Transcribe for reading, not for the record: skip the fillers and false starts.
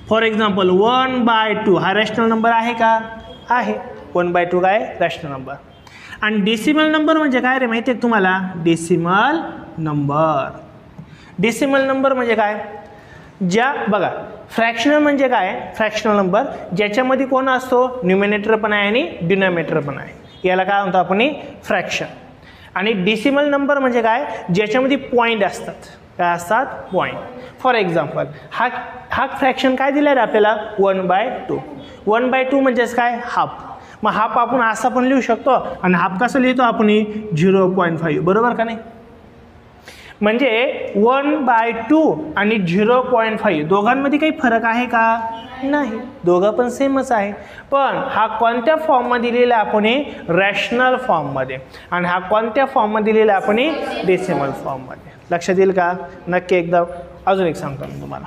For example 1/2 हा rational number आहे का? आहे. 1/2 काय? Rational number. आणि डेसिमल नंबर म्हणजे काय रे माहिती आहे तुम्हाला? Decimal number. डेसिमल नंबर म्हणजे काय? ज्या बघा फ्रॅक्शनल म्हणजे काय? फ्रॅक्शनल नंबर ज्याच्यामध्ये कोण असतो? न्यूमिनेटर पण आहे आणि डिनॉमिनेटर पण आहे. याला काय म्हणतो आपण? फ्रॅक्शन. आणि डेसिमल नंबर म्हणजे काय? ज्याच्यामध्ये पॉईंट असतात. काय असतात? पॉईंट. फॉर एक्झाम्पल हा फ्रॅक्शन काय दिलं आहे आपल्याला? 1/2. 1/2 म्हणजेच काय? हाफ. मग हाफ आपण असा पण लिहू शकतो आणि हाफ कसं लिहितो आपण? 0.5. बरोबर का नाही? म्हणजे 1/2 आणि 0.5 दोघांमध्ये काही फरक आहे का? नाही. दोघं पण सेमच आहे. पण हा कोणत्या फॉर्ममध्ये लिहिला आपण? रॅशनल फॉर्ममध्ये. आणि हा कोणत्या फॉर्ममध्ये लिहिला आपण? डेसिमल फॉर्ममध्ये. लक्षात येईल का? नक्की एकदा अजून एक सांगतो मी तुम्हाला.